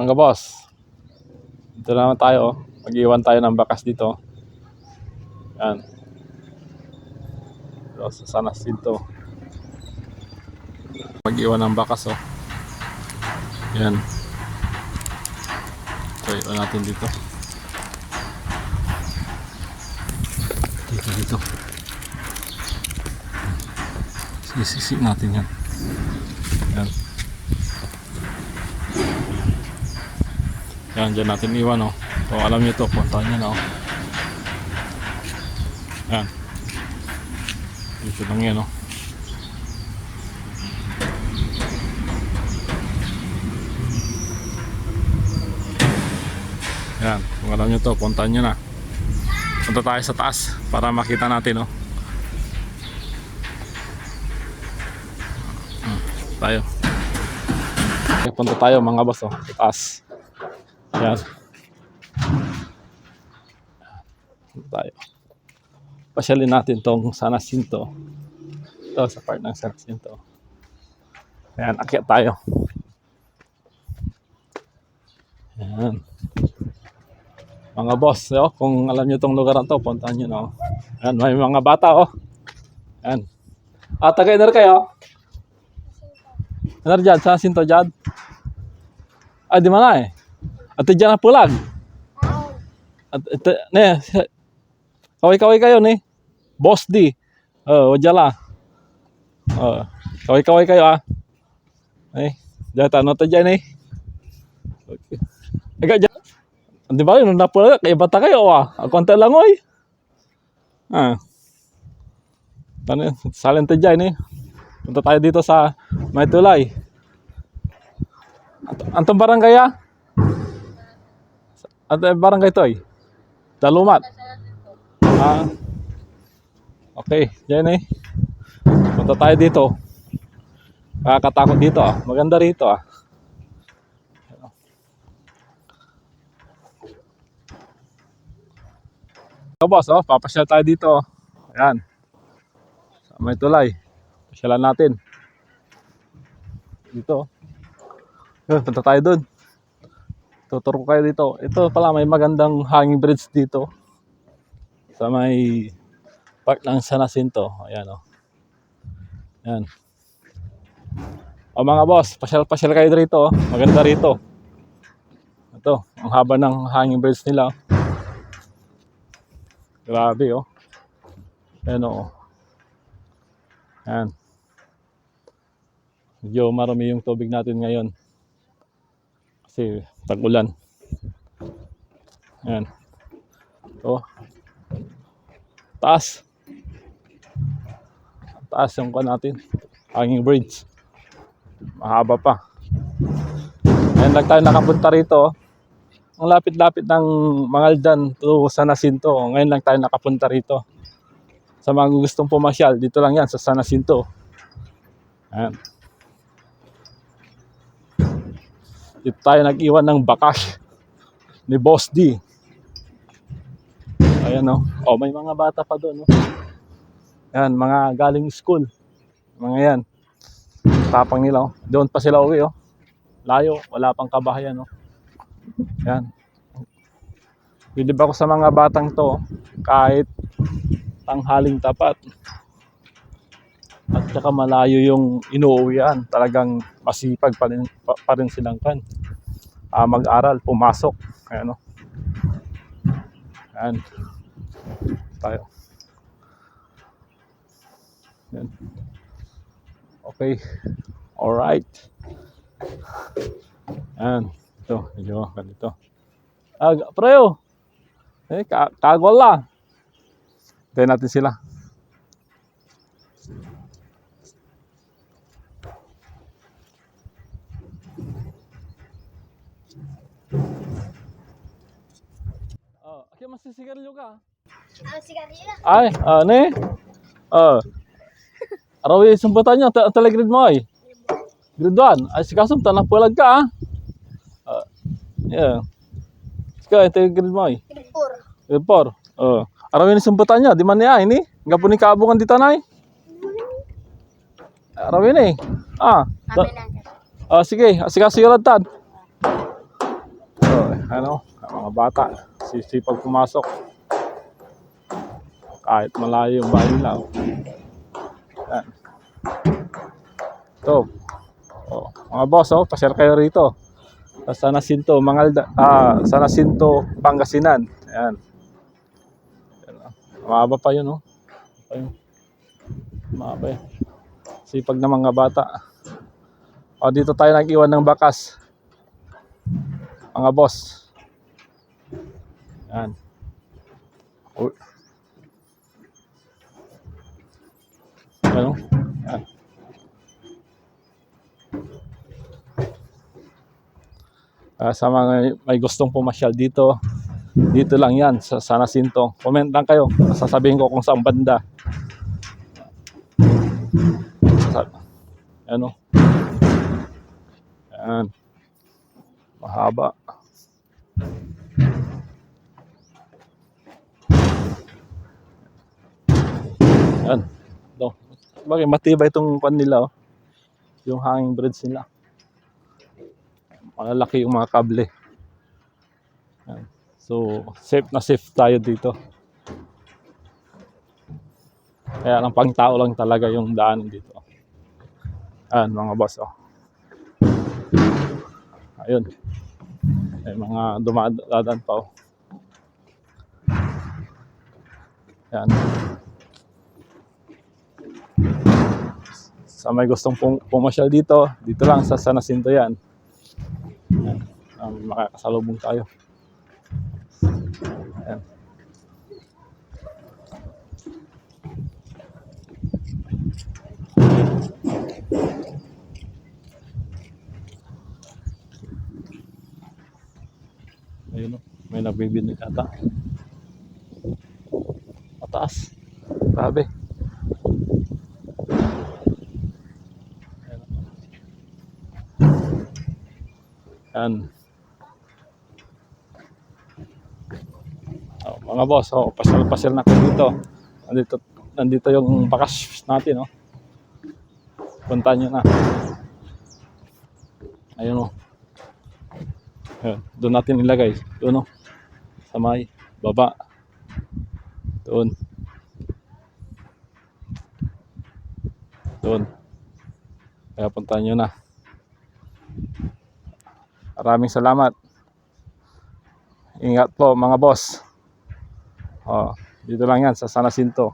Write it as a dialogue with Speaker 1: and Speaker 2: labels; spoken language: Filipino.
Speaker 1: Mga boss, dito naman tayo. Mag-iwan tayo ng bakas dito. Yan. Dito sa San Jacinto. Mag-iwan ng bakas, oh. Yan. So, iwan natin dito. Dito. Sisi natin yan. Yan. Yan, dyan natin iwan, oh. Kung alam nyo to, puntahan nyo na, oh. Yan. Dito lang yan, oh. Yan, kung alam nyo to, puntahan nyo na. Punta tayo sa taas para makita natin, oh. Tayo. Okay, punta tayo mga boss, oh, sa taas. Yan. Punta tayo. Pasyalin natin tong San Jacinto. Ito sa part ng San Jacinto. Ayan, akyat tayo. Ayan. Mga boss, oh, kung alam nyo itong lugar na to, puntahan nyo, no? Ayan, may mga bata, oh. Ayan. Taga-iner kayo? Iner dyan, San Jacinto dyan? Ay, di mana eh. At dyan na pulag. At ito, ne, kaway-kaway kayo, ne? Boss D. Wajala. Kaway-kaway kayo, ah. Ay, dyan, ano to dyan, eh? Okay. Agak dyan. Di ba yun, napula, kaya bata kayo, ah. Ako ang talangoy. Salente dyan, eh. Punta tayo dito sa Maytulay. Antong barangay, ah? At barangay to, eh? Dalumat. Okay, dyan, eh. Punta tayo dito. Kakatakot dito, ah. Maganda rito, ah. Boss, oh, papasyal tayo dito. Ayan. Sa Maytulay. Pasyalan natin. Dito. Punta tayo dun. Tuturo ko kayo dito. Ito pala, may magandang hanging bridge dito. Sa may part ng San Jacinto. Ayan, oh. Ayan. O mga boss, pasyal kayo dito, oh. Maganda rito. Ito, ang haba ng hanging bridge nila. Grabe, oh. Ayan, oh. Ayan. Medyo marami yung tubig natin ngayon. Kasi tag-ulan. Ayan. Oh. Taas. Taas yung pa natin. Hanging bridge. Mahaba pa. Ayan lang tayo nakapunta rito, oh. Ang lapit-lapit ng Mangaldan to San Jacinto. Ngayon lang tayo nakapunta rito. Sa mga gustong pumasyal, dito lang yan sa San Jacinto. Ayan. Dito tayo nag-iwan ng bakas ni Boss D. Ayan, oh. Oh, may mga bata pa doon, oh. Ayan, mga galing school. Mga yan. Tapang nila, oh. Doon pa sila uwi, oh. Layo, wala pang kabahayan, oh. Ayan. Bilib ako sa mga batang to, kahit tanghaling tapat. At saka malayo yung inuuwian. Talagang masipag pa rin silang mag-aral, pumasok. Ayan, oh. Ayan. Tayo. Ayan. Okay. Alright. Ayan. Ito, medyo ganito. Preo. Kagol lang. Hintayin natin sila. Aki masisigarilyo ka?
Speaker 2: Sigarilyo.
Speaker 1: Ay, ne? Arawi sumpatan niyo, grade mo ay. Grade 1. Ay, sikasum, tanang pulag ka, ah. Yeah. Sika, ito yung grade mo ay. Grade 4. Arawi ni sumpatan niyo, di man niya, ini? Nga po ni kaabungan dito, nay? Arawi ni. Sige, sikasuyalad tan. ano, mga bata. Sisipag pumasok. Kahit malayo yung bahay nila. Oh. Yan. Ito. Oh, mga boss, oh, pa-share kayo rito. Sa San Jacinto, San Jacinto, Pangasinan. Ayan. Mahaba pa yun, oh. Ayun. Mahaba yun. Sipag ng mga bata. O, dito tayo nag-iwan ng bakas. Mga boss. Ayan. Uy. Ano? Ayan. Sa mga may gustong pumasyal dito, dito lang yan sa San Jacinto. Comment lang kayo, sasabihin ko kung saan banda. Ano? Ayan. Mahaba. Ayan. No. Bagay matibay itong pan nila, oh. Yung hanging bridge nila. Malalaki yung mga kable. Ayan. So, safe na safe tayo dito. Kaya lang pang tao lang talaga yung daan dito. Ayan mga boss, oh. Ayun. May mga dumadaan pa, oh. Ayan. Sa may gustong pumasyal dito, dito lang sa San Jacinto yan. Ayan. Makakasalubong tayo. Ayan. Ayun, oh. May nagbibili ata. Mataas. Grabe. Ayan. Oh, mga boss, oh, pasyal-pasyal na kayo dito. Nandito yung bakas natin, oh. Punta nyo na. Ayun, oh. Ayun, doon natin nilagay. Doon, oh. Sa may baba. Doon. Doon. Kaya punta nyo na. Maraming salamat. Ingat po mga boss. Oh, dito lang yan sa San Jacinto.